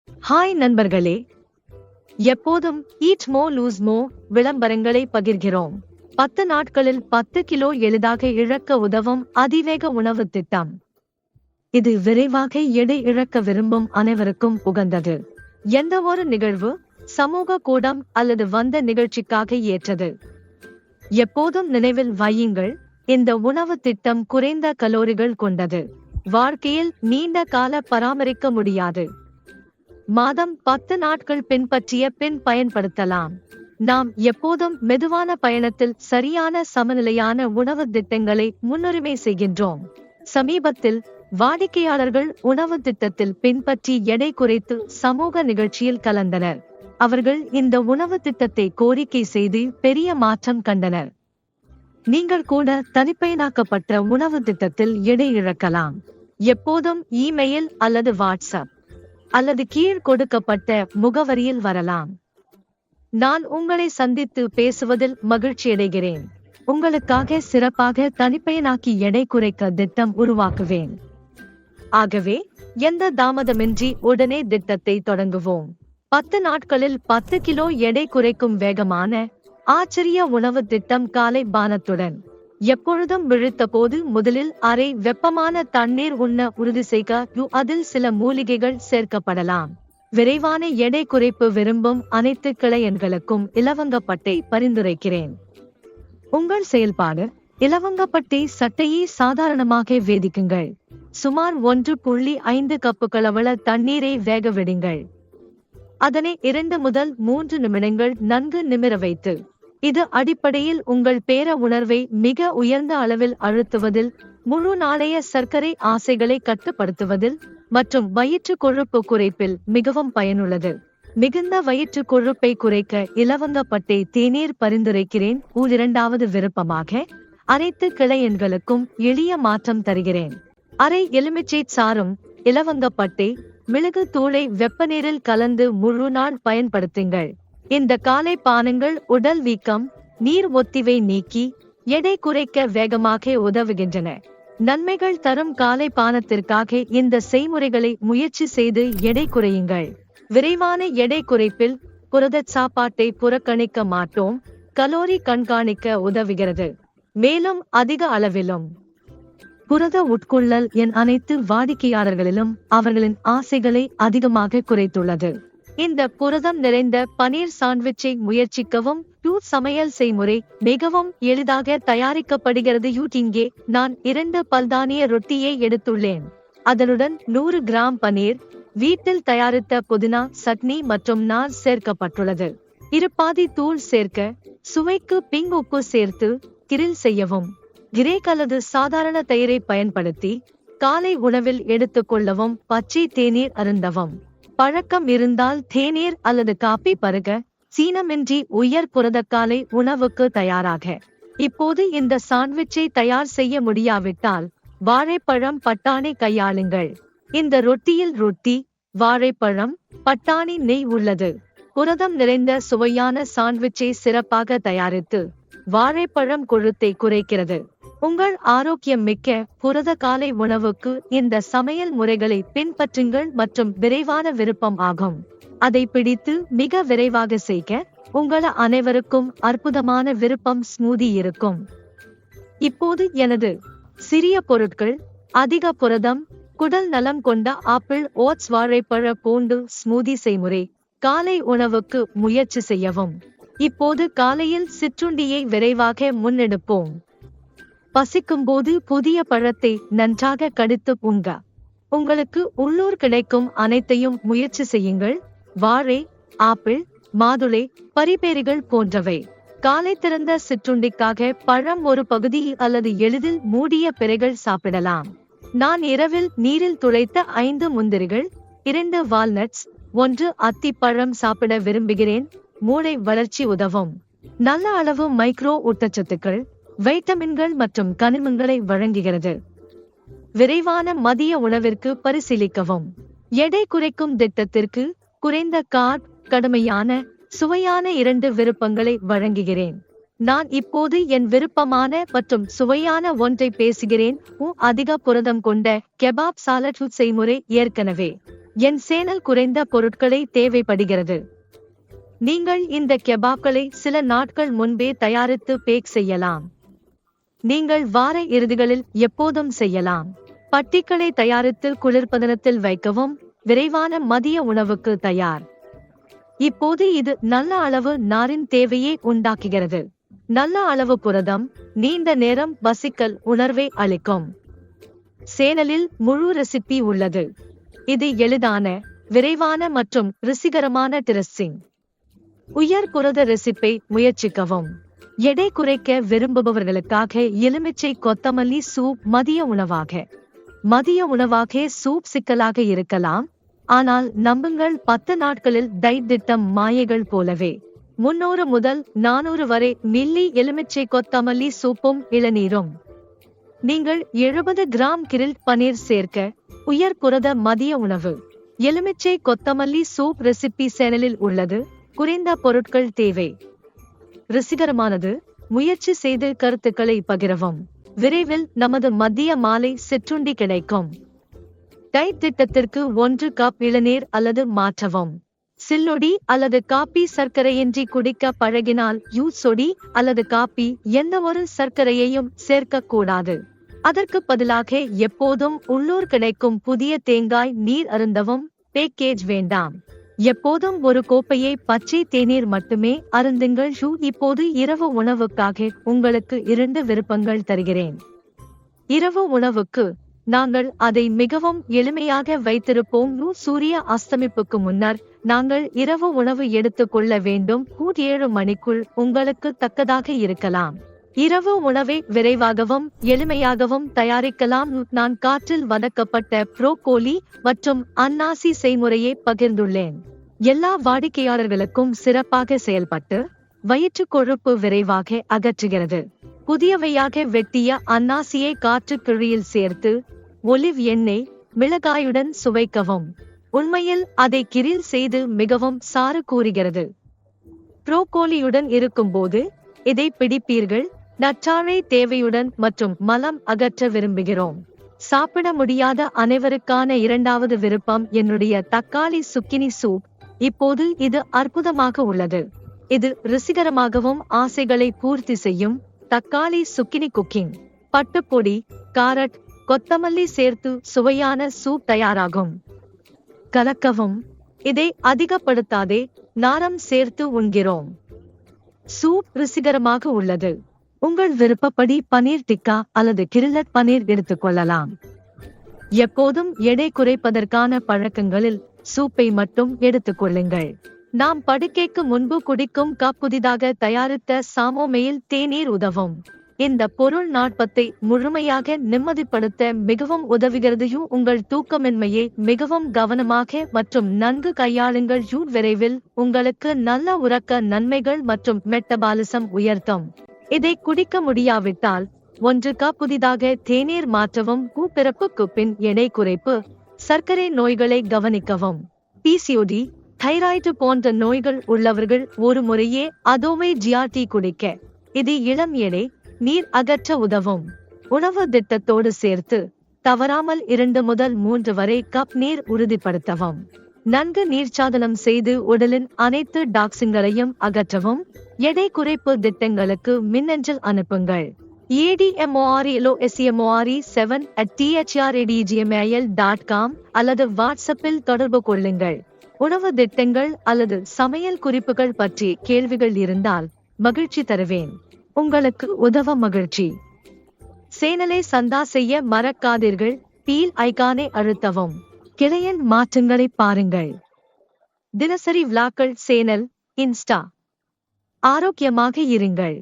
Hi நண்பர்களே, எப்போதும் eat மோ லூஸ் மோ விளம்பரங்களை பகிர்கிறோம். 10 நாட்களில் 10 கிலோ எளிதாக இழக்க உதவும் அதிவேக உணவு திட்டம். இது விரைவாக எடை இழக்க விரும்பும் அனைவருக்கும் உகந்தது. எந்த ஒரு நிகழ்வு, சமூக கூடம் அல்லது வந்த நிகழ்ச்சிக்காக ஏற்றது. எப்போதும் நினைவில் வையுங்கள், இந்த உணவு திட்டம் குறைந்த கலோரிகள் கொண்டது. வாழ்க்கையில் நீண்ட கால பராமரிக்க முடியாது. மாதம் 10 நாட்கள் பின்பற்றிய பின் பயன்படுத்தலாம். நாம் எப்போதும் மெதுவான பயணத்தில் சரியான சமநிலையான உணவு திட்டங்களை முன்னுரிமை செய்கின்றோம். சமீபத்தில் வாடிக்கையாளர்கள் உணவு திட்டத்தில் பின்பற்றி எடை குறைத்து சமூக நிகழ்ச்சியில் கலந்தனர். அவர்கள் இந்த உணவு திட்டத்தை கோரிக்கை செய்து பெரிய மாற்றம் கண்டனர். நீங்கள் கூட தனிப்பயனாக்கப்பட்ட உணவு திட்டத்தில் எடை இழக்கலாம். எப்போதும் இமெயில் அல்லது வாட்ஸ்அப் அல்லது கீழ் கொடுக்கப்பட்ட முகவரியில் வரலாம். நான் உங்களை சந்தித்து பேசுவதில் மகிழ்ச்சியடைகிறேன். உங்களுக்காக சிறப்பாக தனிப்பயனாக்கி எடை குறைக்க திட்டம் உருவாக்குவேன். ஆகவே எந்த தாமதமின்றி உடனே திட்டத்தை தொடங்குவோம். 10 நாட்களில் 10 கிலோ எடை குறைக்கும் வேகமான ஆச்சரிய உணவு திட்டம். காலை பானத்துடன் எப்பொழுதும் விழித்த போது முதலில் அரை வெப்பமான தண்ணீர் உண்ண உறுதி செய்க. அதில் சில மூலிகைகள் சேர்க்கப்படலாம். விரைவான எடை குறைப்பு விரும்பும் அனைத்து கிளையன்களுக்கும் இலவங்கப்பட்டை பரிந்துரைக்கிறேன். உங்கள் செயல்பாடு: இலவங்கப்பட்டை சட்டையை சாதாரணமாக வேதிக்குங்கள். சுமார் 1.5 கப்புகளளவு தண்ணீரை வேக விடுங்கள். அதனை 2 முதல் 3 நிமிடங்கள் நன்கு நிமிர வைத்து, இது அடிப்படையில் உங்கள் பேர உணர்வை மிக உயர்ந்த அளவில் அழுத்துவதில், முழு நாளைய சர்க்கரை ஆசைகளை கட்டுப்படுத்துவதில் மற்றும் வயிற்று கொழுப்பு குறைப்பில் மிகவும் பயனுள்ளது. மிகுந்த வயிற்று கொழுப்பை குறைக்க இலவங்கப்பட்டை தேநீர் பரிந்துரைக்கிறேன். இரண்டாவது விருப்பமாக அனைத்து கிளையன்களுக்கும் எளிய மாற்றம் தருகிறேன். அரை எலுமிச்சை சாறும் இலவங்கப்பட்டை மிளகு தூளை வெப்பநீரில் கலந்து முழு நாள் பயன்படுத்துங்கள். இந்த காலை பானங்கள் உடல் வீக்கம், நீர் ஒத்திவை நீக்கி எடை குறைக்க வேகமாக உதவுகின்றன. நன்மைகள் தரும் காலை பானத்திற்காக இந்த செய்முறைகளை முயற்சி செய்து எடை குறையுங்கள். விரைவான எடை குறைப்பில் புரதச் சாப்பாட்டை புறக்கணிக்க மாட்டோம். கலோரி கண்காணிக்க உதவுகிறது, மேலும் அதிக அளவிலும் புரத உட்கொள்ளல் என் அனைத்து வாடிக்கையாளர்களிலும் அவர்களின் ஆசைகளை அதிகமாக குறைத்துள்ளது. இந்த புரதம் நிறைந்த பனீர் சாண்ட்விச்சை முயற்சிக்கவும். சமையல் செய்முறை மிகவும் எளிதாக தயாரிக்கப்படுகிறது. இங்கே நான் 2 பல்தானிய ரொட்டியை எடுத்துள்ளேன். அதனுடன் 100 கிராம் பனீர், வீட்டில் தயாரித்த புதினா சட்னி மற்றும் நார் சேர்க்கப்பட்டுள்ளது. இருப்பாதி தூள் சேர்க்க, சுவைக்கு பிங் உப்பு சேர்த்து கிரில் செய்யவும். கிரேக் அல்லது சாதாரண தயிரை பயன்படுத்தி காலை உணவில் எடுத்துக்கொள்ளவும். பச்சை தேநீர் அருந்தவும். பழக்கம் இருந்தால் தேநீர் அல்லது காபி பருக. சீனமின்றி உயர் புரத காலை உணவுக்கு தயாராக. இப்போது இந்த சாண்ட்விச்சை தயார் செய்ய முடியாவிட்டால் வாழைப்பழம் பட்டாணி கையாளுங்கள். இந்த ரொட்டியில் ரொட்டி, வாழைப்பழம், பட்டாணி நெய் உள்ளது. புரதம் நிறைந்த சுவையான சாண்ட்விச்சை சிறப்பாக தயாரித்து வாழைப்பழம் கொழுத்தை குறைக்கிறது. உங்கள் ஆரோக்கியம் மிக்க புரத காலை உணவுக்கு இந்த சமையல் முறைகளை பின்பற்றுங்கள் மற்றும் விரைவான விருப்பம் ஆகும். அதை பிடித்து மிக விரைவாக செய்க. உங்கள் அனைவருக்கும் அற்புதமான விருப்பம் ஸ்மூதி இருக்கும். இப்போது எனது சிறிய பொருட்கள்: அதிக புரதம், குடல் நலம் கொண்ட ஆப்பிள் ஓட்ஸ் வாழைப்பழ பூண்டு ஸ்மூதி செய்முறை. காலை உணவுக்கு முயற்சி செய்யவும். இப்போது காலையில் சிற்றுண்டியை விரைவாக முன்னெடுப்போம். பசிக்கும்போது புதிய பழத்தை நன்றாக கடித்து உண்க. உங்களுக்கு உள்ளூர் கிடைக்கும் அனைத்தையும் முயற்சி செய்யுங்கள். வாழை, ஆப்பிள், மாதுளை, பரிபேரிகள் போன்றவை. காலை திறந்த சிற்றுண்டிக்காக பழம் ஒரு பகுதி அல்லது எளிதில் மூடிய பிறைகள் சாப்பிடலாம். நான் இரவில் நீரில் துளைத்த 5 முந்திரிகள், 2 வால்நட்ஸ், 1 அத்திப்பழம் சாப்பிட விரும்புகிறேன். மூளை வளர்ச்சி உதவும். நல்ல அளவு மைக்ரோ ஊட்டச்சத்துக்கள், வைட்டமின்கள் மற்றும் கனிமங்களை வழங்குகிறது. விரைவான மதிய உணவிற்கு பரிசீலிக்கவும். எடை குறைக்கும் திட்டத்திற்கு குறைந்த கார்ப், கடுமையான, சுவையான 2 விருப்பங்களை வழங்குகிறேன். நான் இப்போது என் விருப்பமான மற்றும் சுவையான ஒன்றை பேசுகிறேன். அதிக புரதம் கொண்ட கெபாப் சாலட் செய்முறை. ஏற்கனவே என் சேனல் குறைந்த பொருட்களை தேவைப்படுகிறது. நீங்கள் இந்த கெபாப்களை சில நாட்கள் முன்பே தயாரித்து பேக் செய்யலாம். நீங்கள் வார இறுதிகளில் எப்போதும் செய்யலாம். பட்டிகளை தயாரித்து குளிர்பதனத்தில் வைக்கவும். விரைவான மதிய உணவுக்கு தயார். இப்போது இது நல்ல அளவு நாரின் தேவையை உண்டாக்குகிறது. நல்ல அளவு புரதம், நீண்ட நேரம் பசிக்கல் உணர்வை அளிக்கும். சேனலில் முழு ரெசிபி உள்ளது. இது எளிதான, விரைவான மற்றும் ருசிகரமான டிரெஸ்ஸிங். உயர் புரத ரெசிப்பை முயற்சிக்கவும். எடை குறைக்க விரும்புபவர்களுக்காக எலுமிச்சை கொத்தமல்லி சூப் மதிய உணவாக சூப் சிக்கலாக இருக்கலாம். ஆனால் நம்புங்கள், 10 நாட்களில் டயட் திட்டம் மாயைகள் போலவே. 300 முதல் 400 வரை மில்லி எலுமிச்சை கொத்தமல்லி சூப்பும் இளநீரும். நீங்கள் 70 கிராம் கிரில்ட் பனீர் சேர்க்க. உயர் புரத மதிய உணவு. எலுமிச்சை கொத்தமல்லி சூப் ரெசிபி சேனலில் உள்ளது. குறைந்த பொருட்கள் தேவை. ருசிகரமானது. முயற்சி செய்து கருத்துக்களை பகிரவும். விரைவில் நமது மதிய மாலை சிற்றுண்டி கிடைக்கும். டயட் திட்டத்திற்கு 1 கப் இளநீர் அல்லது மாற்றவும். சில்லொடி அல்லது காபி சர்க்கரையின்றி குடிக்க பழகினால் சொடி அல்லது காபி எந்தவொரு சர்க்கரையையும் சேர்க்கக்கூடாது. அதற்கு பதிலாக எப்போதும் உள்ளூர் கிடைக்கும் புதிய தேங்காய் நீர் அருந்தவும். பேக்கேஜ் வேண்டாம். எப்போதும் ஒரு கோப்பையை பச்சை தேநீர் மட்டுமே அருந்துங்கள். இப்போது இரவு உணவுக்காக உங்களுக்கு 2 விருப்பங்கள் தருகிறேன். இரவு உணவுக்கு நாங்கள் அதை மிகவும் எளிமையாக வைத்திருப்போம். சூரிய அஸ்தமிப்புக்கு முன்னர் நாங்கள் இரவு உணவு எடுத்துக் கொள்ள வேண்டும். 7 மணிக்குள் உங்களுக்கு தக்கதாக இருக்கலாம். இரவு உணவை விரைவாகவும் எளிமையாகவும் தயாரிக்கலாம். நான் காற்றில் வதக்கப்பட்ட புரோக்கோலி மற்றும் அன்னாசி செய்முறையை பகிர்ந்துள்ளேன். எல்லா வாடிக்கையாளர்களுக்கும் சிறப்பாக செயல்பட்டு வயிற்று கொழுப்பு விரைவாக அகற்றுகிறது. புதியவையாக வெட்டிய அன்னாசியை காற்று கிழியில் சேர்த்து ஒலிவ் எண்ணெய், மிளகாயுடன் சுவைக்கவும். உண்மையில் அதை கிரில் செய்து மிகவும் சாறு கூறுகிறது. புரோக்கோலியுடன் இருக்கும்போது இதை பிடிப்பீர்கள். நற்றாழை தேவையுடன் மற்றும் மலம் அகற்ற விரும்புகிறோம். சாப்பிட முடியாத அனைவருக்கான 2வது விருப்பம் என்னுடைய தக்காளி சுக்கினி சூப். இப்போது இது அற்புதமாக உள்ளது. இது ருசிகரமாகவும் ஆசைகளை பூர்த்தி செய்யும். தக்காளி சுக்கினி குக்கிங். பட்டுப்பொடி, காரட், கொத்தமல்லி சேர்த்து சுவையான சூப் தயாராகும். கலக்கவும். இதை அதிகப்படுத்தாதே. நாரம் சேர்த்து உண்கிறோம். சூப் ருசிகரமாக உள்ளது. உங்கள் விருப்பப்படி பனீர் டிக்கா அல்லது கிரில்லட் பனீர் எடுத்துக்கொள்ளலாம். எப்போதும் எடை குறைப்பதற்கான பழக்கங்களில் சூப்பை மட்டும் எடுத்துக்கொள்ளுங்கள். நாம் படுக்கைக்கு முன்பு குடிக்கும் கப் புதிதாக தயாரித்த சாமோமெயில் தேநீர் உதவும். இந்த பொருள் நாட்பத்தை முழுமையாக நிம்மதிப்படுத்த மிகவும் உதவுகிறது. உங்கள் தூக்கமின்மையை மிகவும் கவனமாக மற்றும் நன்கு கையாளுங்கள். விரைவில் உங்களுக்கு நல்ல உறக்க நன்மைகள் மற்றும் மெட்டபாலிசம் உயர்த்தும். இதை குடிக்க முடியாவிட்டால் 1 கப் புதிதாக தேநீர் மாற்றவும். பிறப்புக்கு பின் எடை குறைப்பு. சர்க்கரை நோய்களை கவனிக்கவும். பிசிஓடி, தைராய்டு போன்ற நோய்கள் உள்ளவர்கள் ஒரு முறையே அதோமை ஜிஆர்டி குடிக்க. இது இளம் எடை, நீர் அகற்ற உதவும். உணவு திட்டத்தோடு சேர்த்து தவறாமல் 2 முதல் 3 வரை கப் நீர் உறுதிப்படுத்தவும். நன்கு நீர்ச்சாதனம் செய்து உடலின் அனைத்து டாக்ஸின்களையும் அகற்றவும். எடை குறைப்பு திட்டங்களுக்கு மின்னஞ்சல் அனுப்புங்கள். admore7@thradgmail.com அல்லது வாட்ஸ்அப்பில் தொடர்பு கொள்ளுங்கள். உணவு திட்டங்கள் அல்லது சமையல் குறிப்புகள் பற்றி கேள்விகள் இருந்தால் மகிழ்ச்சி தருவேன். உங்களுக்கு உதவ மகிழ்ச்சி. சேனலை சந்தா செய்ய மறக்காதீர்கள். பீல் ஐகானை அழுத்தவும். கிளையின் மாற்றங்களை பாருங்கள். தினசரி விளாக்கள் சேனல், இன்ஸ்டா. ஆரோக்கியமாக இருங்கள்.